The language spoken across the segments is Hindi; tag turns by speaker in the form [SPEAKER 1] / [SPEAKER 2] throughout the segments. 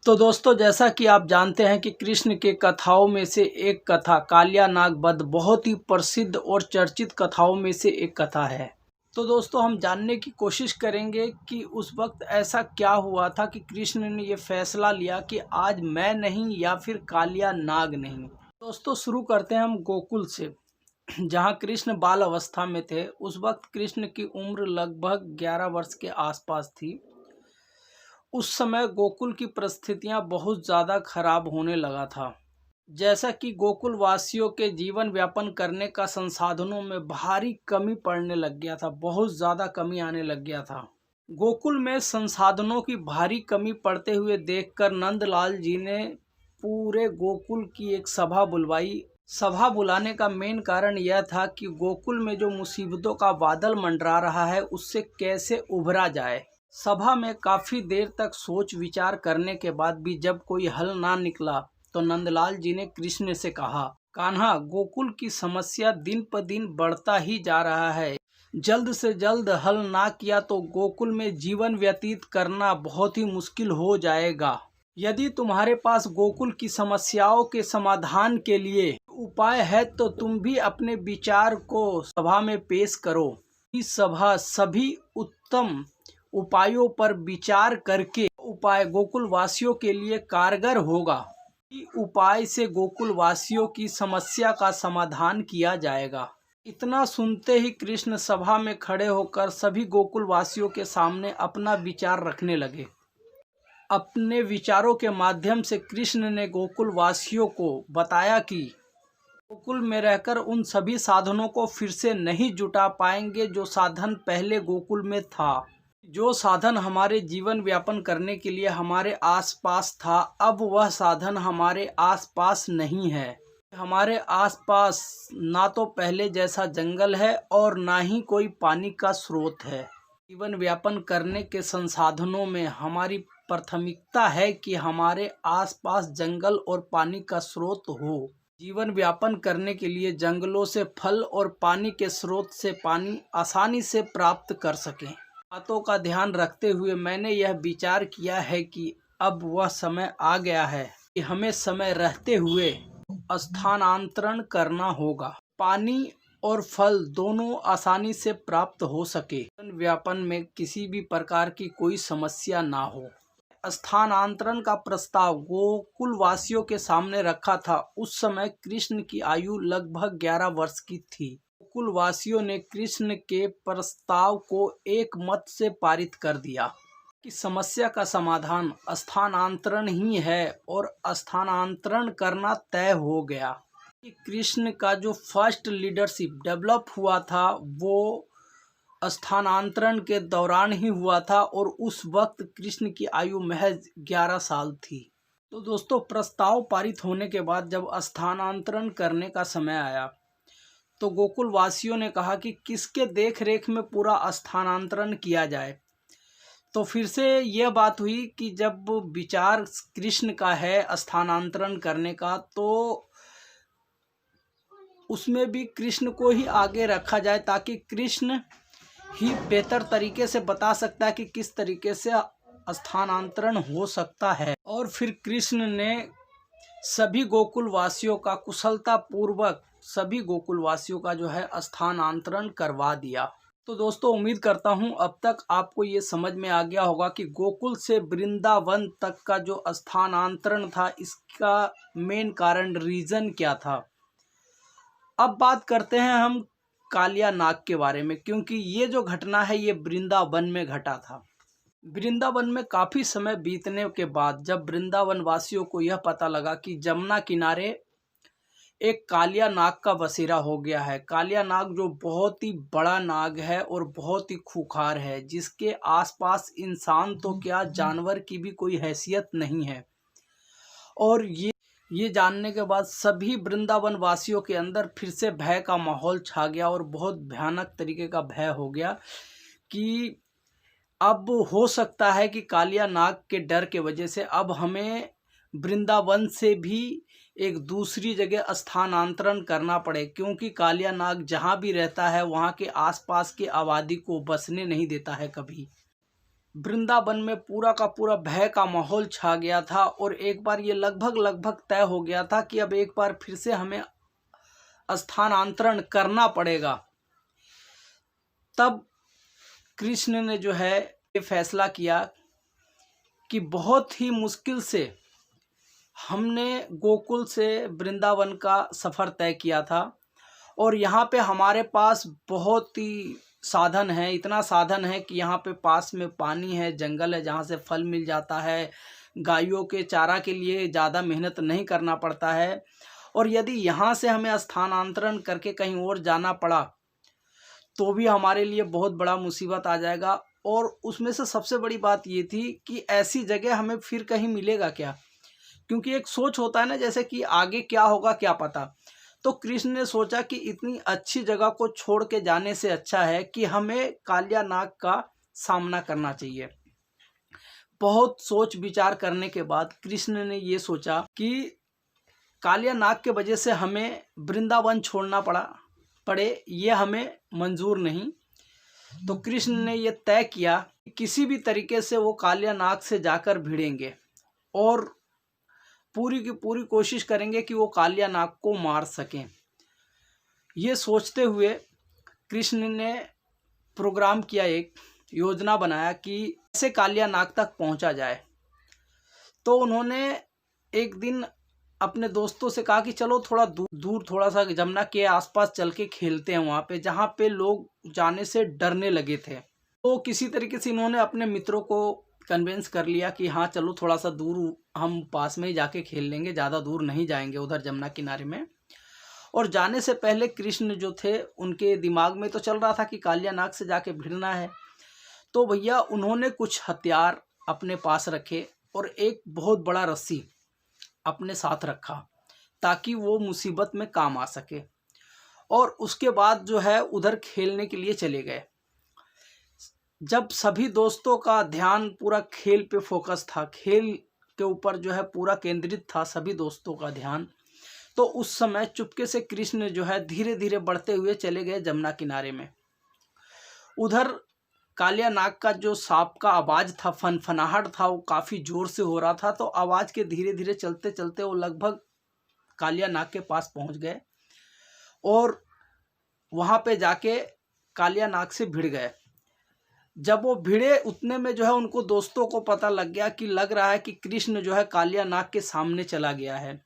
[SPEAKER 1] तो दोस्तों, जैसा कि आप जानते हैं कि कृष्ण के कथाओं में से एक कथा कालिया नाग वध बहुत ही प्रसिद्ध और चर्चित कथाओं में से एक कथा है। तो दोस्तों, हम जानने की कोशिश करेंगे कि उस वक्त ऐसा क्या हुआ था कि कृष्ण ने ये फैसला लिया कि आज मैं नहीं या फिर कालिया नाग नहीं। दोस्तों, शुरू करते हैं हम गोकुल से, जहाँ कृष्ण बाल अवस्था में थे। उस वक्त कृष्ण की उम्र लगभग 11 वर्ष के आसपास थी। उस समय गोकुल की परिस्थितियां बहुत ज़्यादा खराब होने लगा था। जैसा कि गोकुल वासियों के जीवन यापन करने का संसाधनों में भारी कमी पड़ने लग गया था, बहुत ज़्यादा कमी आने लग गया था। गोकुल में संसाधनों की भारी कमी पड़ते हुए देखकर नंदलाल जी ने पूरे गोकुल की एक सभा बुलवाई। सभा बुलाने का मेन कारण यह था कि गोकुल में जो मुसीबतों का बादल मंडरा रहा है उससे कैसे उभरा जाए। सभा में काफी देर तक सोच विचार करने के बाद भी जब कोई हल ना निकला तो नंदलाल जी ने कृष्ण से कहा, कान्हा, गोकुल की समस्या दिन पर दिन बढ़ता ही जा रहा है। जल्द से जल्द हल ना किया तो गोकुल में जीवन व्यतीत करना बहुत ही मुश्किल हो जाएगा। यदि तुम्हारे पास गोकुल की समस्याओं के समाधान के लिए उपाय है तो तुम भी अपने विचार को सभा में पेश करो। इस सभा सभी उत्तम उपायों पर विचार करके उपाय गोकुल वासियों के लिए कारगर होगा। इस उपाय से गोकुल वासियों की समस्या का समाधान किया जाएगा। इतना सुनते ही कृष्ण सभा में खड़े होकर सभी गोकुल वासियों के सामने अपना विचार रखने लगे। अपने विचारों के माध्यम से कृष्ण ने गोकुल वासियों को बताया कि गोकुल में रहकर उन सभी साधनों को फिर से नहीं जुटा पाएंगे जो साधन पहले गोकुल में था। जो साधन हमारे जीवन व्यापन करने के लिए हमारे आसपास था, अब वह साधन हमारे आसपास नहीं है। हमारे आसपास ना तो पहले जैसा जंगल है और ना ही कोई पानी का स्रोत है। जीवन व्यापन करने के संसाधनों में हमारी प्राथमिकता है कि हमारे आसपास जंगल और पानी का स्रोत हो। जीवन व्यापन करने के लिए जंगलों से फल और पानी के स्रोत से पानी आसानी से प्राप्त कर सकें। बातों का ध्यान रखते हुए मैंने यह विचार किया है कि अब वह समय आ गया है कि हमें समय रहते हुए स्थानांतरण करना होगा। पानी और फल दोनों आसानी से प्राप्त हो सके, जीवन व्यापन में किसी भी प्रकार की कोई समस्या ना हो। स्थानांतरण का प्रस्ताव गोकुल वासियों के सामने रखा था। उस समय कृष्ण की आयु लगभग 11 वर्ष की थी। गोकुल वासियों ने कृष्ण के प्रस्ताव को एक मत से पारित कर दिया कि समस्या का समाधान स्थानांतरण ही है और स्थानांतरण करना तय हो गया। कि कृष्ण का जो फर्स्ट लीडरशिप डेवलप हुआ था वो स्थानांतरण के दौरान ही हुआ था और उस वक्त कृष्ण की आयु महज 11 साल थी। तो दोस्तों, प्रस्ताव पारित होने के बाद जब स्थानांतरण करने का समय आया तो गोकुल वासियों ने कहा कि किसके देख रेख में पूरा स्थानांतरण किया जाए। तो फिर से यह बात हुई कि जब विचार कृष्ण का है स्थानांतरण करने का तो उसमें भी कृष्ण को ही आगे रखा जाए, ताकि कृष्ण ही बेहतर तरीके से बता सकता है कि किस तरीके से स्थानांतरण हो सकता है। और फिर कृष्ण ने सभी गोकुल वासियों का कुशलता पूर्वक सभी गोकुल वासियों का जो है स्थानांतरण करवा दिया। तो दोस्तों, उम्मीद करता हूं अब तक आपको ये समझ में आ गया होगा कि गोकुल से वृंदावन तक का जो स्थानांतरण था इसका मेन कारण रीजन क्या था। अब बात करते हैं हम कालिया नाग के बारे में, क्योंकि ये जो घटना है ये वृंदावन में घटा था। वृंदावन में काफी समय बीतने के बाद जब वृंदावन वासियों को यह पता लगा कि जमुना किनारे एक कालिया नाग का बसेरा हो गया है। कालिया नाग जो बहुत ही बड़ा नाग है और बहुत ही खूंखार है, जिसके आसपास इंसान तो क्या जानवर की भी कोई हैसियत नहीं है। और ये जानने के बाद सभी वृंदावन वासियों के अंदर फिर से भय का माहौल छा गया और बहुत भयानक तरीके का भय हो गया कि अब हो सकता है कि कालिया नाग के डर के वजह से अब हमें वृंदावन से भी एक दूसरी जगह स्थानांतरण करना पड़े, क्योंकि कालिया नाग जहाँ भी रहता है वहाँ के आसपास की आबादी को बसने नहीं देता है कभी। वृंदावन में पूरा का पूरा भय का माहौल छा गया था और एक बार ये लगभग तय हो गया था कि अब एक बार फिर से हमें स्थानांतरण करना पड़ेगा। तब कृष्ण ने जो है ये फैसला किया कि बहुत ही मुश्किल से हमने गोकुल से वृंदावन का सफ़र तय किया था और यहाँ पे हमारे पास बहुत ही साधन है, इतना साधन है कि यहाँ पे पास में पानी है, जंगल है जहाँ से फल मिल जाता है, गायों के चारा के लिए ज़्यादा मेहनत नहीं करना पड़ता है। और यदि यहाँ से हमें स्थानांतरण करके कहीं और जाना पड़ा तो भी हमारे लिए बहुत बड़ा मुसीबत आ जाएगा। और उसमें से सबसे बड़ी बात ये थी कि ऐसी जगह हमें फिर कहीं मिलेगा क्या, क्योंकि एक सोच होता है ना जैसे कि आगे क्या होगा क्या पता। तो कृष्ण ने सोचा कि इतनी अच्छी जगह को छोड़ के जाने से अच्छा है कि हमें कालिया नाग का सामना करना चाहिए। बहुत सोच विचार करने के बाद कृष्ण ने ये सोचा कि कालिया नाग के वजह से हमें वृंदावन छोड़ना पड़े ये हमें मंजूर नहीं। तो कृष्ण ने ये तय किया कि किसी भी तरीके से वो कालिया नाग से जाकर भिड़ेंगे और पूरी की पूरी कोशिश करेंगे कि वो कालिया नाग को मार सकें। ये सोचते हुए कृष्ण ने प्रोग्राम किया, एक योजना बनाया कि कैसे कालिया नाग तक पहुंचा जाए। तो उन्होंने एक दिन अपने दोस्तों से कहा कि चलो थोड़ा दूर थोड़ा सा जमुना के आसपास चल के खेलते हैं, वहाँ पे जहाँ पे लोग जाने से डरने लगे थे। तो किसी तरीके से इन्होंने अपने मित्रों को कन्विंस कर लिया कि हाँ चलो थोड़ा सा दूर हम पास में ही जाके खेल लेंगे, ज़्यादा दूर नहीं जाएंगे उधर जमुना किनारे में। और जाने से पहले कृष्ण जो थे उनके दिमाग में तो चल रहा था कि कालिया नाग से जाके भिड़ना है। तो भैया उन्होंने कुछ हथियार अपने पास रखे और एक बहुत बड़ा रस्सी अपने साथ रखा ताकि वो मुसीबत में काम आ सके। और उसके बाद जो है उधर खेलने के लिए चले गए। जब सभी दोस्तों का ध्यान पूरा खेल पे फोकस था, खेल के ऊपर जो है पूरा केंद्रित था सभी दोस्तों का ध्यान, तो उस समय चुपके से कृष्ण जो है धीरे धीरे बढ़ते हुए चले गए जमुना किनारे में। उधर कालिया नाग का जो सांप का आवाज़ था, फनफनाहट था, वो काफ़ी ज़ोर से हो रहा था। तो आवाज़ के धीरे धीरे चलते चलते वो लगभग कालिया नाग के पास पहुंच गए और वहाँ पे जाके कालिया नाग से भिड़ गए। जब वो भिड़े उतने में जो है उनको दोस्तों को पता लग गया कि लग रहा है कि कृष्ण जो है कालिया नाग के सामने चला गया है।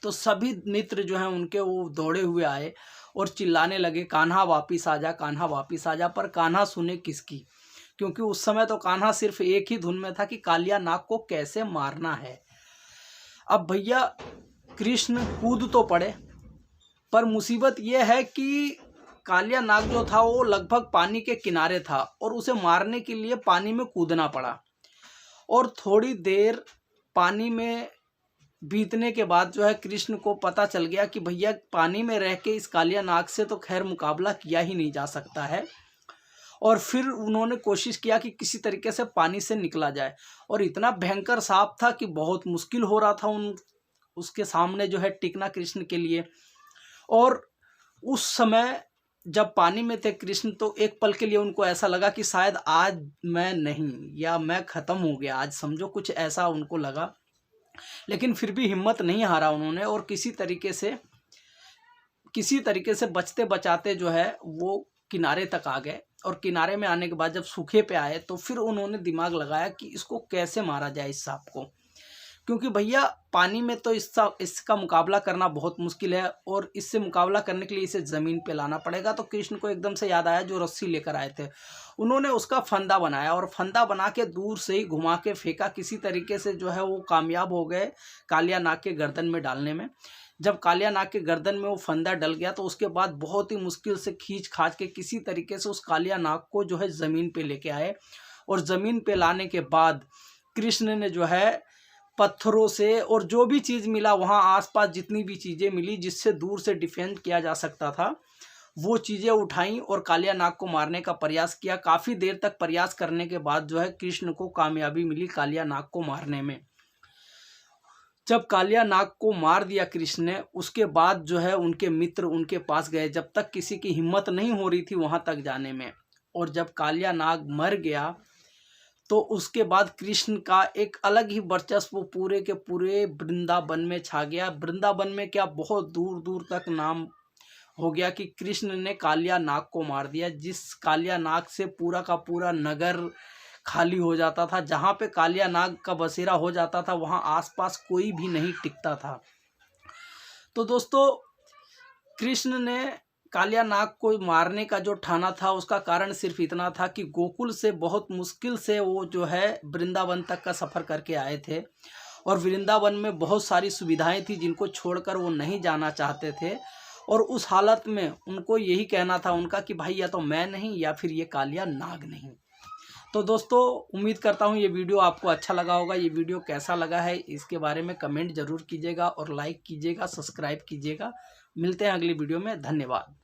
[SPEAKER 1] तो सभी मित्र जो हैं उनके वो दौड़े हुए आए और चिल्लाने लगे, कान्हा वापिस आ जा, कान्हा वापिस आ जा। पर कान्हा सुने किसकी, क्योंकि उस समय तो कान्हा सिर्फ एक ही धुन में था कि कालिया नाग को कैसे मारना है। अब भैया कृष्ण कूद तो पड़े, पर मुसीबत ये है कि कालिया नाग जो था वो लगभग पानी के किनारे था और उसे मारने के लिए पानी में कूदना पड़ा। और थोड़ी देर पानी में बीतने के बाद जो है कृष्ण को पता चल गया कि भैया पानी में रह के इस कालिया नाग से तो खैर मुकाबला किया ही नहीं जा सकता है। और फिर उन्होंने कोशिश किया कि किसी तरीके से पानी से निकला जाए। और इतना भयंकर सांप था कि बहुत मुश्किल हो रहा था उसके सामने जो है टिकना कृष्ण के लिए। और उस समय जब पानी में थे कृष्ण तो एक पल के लिए उनको ऐसा लगा कि शायद आज मैं नहीं, या मैं ख़त्म हो गया आज, समझो कुछ ऐसा उनको लगा। लेकिन फिर भी हिम्मत नहीं हारा उन्होंने और किसी तरीके से बचते बचाते जो है वो किनारे तक आ गए। और किनारे में आने के बाद जब सूखे पे आए तो फिर उन्होंने दिमाग लगाया कि इसको कैसे मारा जाए इस सांप को, क्योंकि भैया पानी में तो इसका मुकाबला करना बहुत मुश्किल है और इससे मुकाबला करने के लिए इसे ज़मीन पे लाना पड़ेगा। तो कृष्ण को एकदम से याद आया जो रस्सी लेकर आए थे, उन्होंने उसका फंदा बनाया और फंदा बना के दूर से ही घुमा के फेंका। किसी तरीके से जो है वो कामयाब हो गए कालिया नाग के गर्दन में डालने में। जब कालिया नाग के गर्दन में वो फंदा डल गया तो उसके बाद बहुत ही मुश्किल से खींच खाच के किसी तरीके से उस कालिया नाग को जो है ज़मीन पे लेके आए। और ज़मीन पे लाने के बाद कृष्ण ने जो है पत्थरों से और जो भी चीज़ मिला वहाँ आसपास जितनी भी चीज़ें मिली जिससे दूर से डिफेंड किया जा सकता था वो चीज़ें उठाई और कालिया नाग को मारने का प्रयास किया। काफ़ी देर तक प्रयास करने के बाद जो है कृष्ण को कामयाबी मिली कालिया नाग को मारने में। जब कालिया नाग को मार दिया कृष्ण ने, उसके बाद जो है उनके मित्र उनके पास गए, जब तक किसी की हिम्मत नहीं हो रही थी वहाँ तक जाने में। और जब कालिया नाग मर गया तो उसके बाद कृष्ण का एक अलग ही वर्चस्व पूरे के पूरे वृंदावन में छा गया। वृंदावन में क्या, बहुत दूर दूर तक नाम हो गया कि कृष्ण ने कालिया नाग को मार दिया, जिस कालिया नाग से पूरा का पूरा नगर खाली हो जाता था। जहाँ पे कालिया नाग का बसेरा हो जाता था वहाँ आसपास कोई भी नहीं टिकता था। तो दोस्तों, कृष्ण ने कालिया नाग को मारने का जो ठाना था उसका कारण सिर्फ इतना था कि गोकुल से बहुत मुश्किल से वो जो है वृंदावन तक का सफ़र करके आए थे, और वृंदावन में बहुत सारी सुविधाएं थी जिनको छोड़कर वो नहीं जाना चाहते थे। और उस हालत में उनको यही कहना था उनका कि भाई या तो मैं नहीं या फिर ये कालिया नाग नहीं। तो दोस्तों, उम्मीद करता हूँ ये वीडियो आपको अच्छा लगा होगा। ये वीडियो कैसा लगा है इसके बारे में कमेंट ज़रूर कीजिएगा और लाइक कीजिएगा, सब्सक्राइब कीजिएगा। मिलते हैं अगली वीडियो में। धन्यवाद।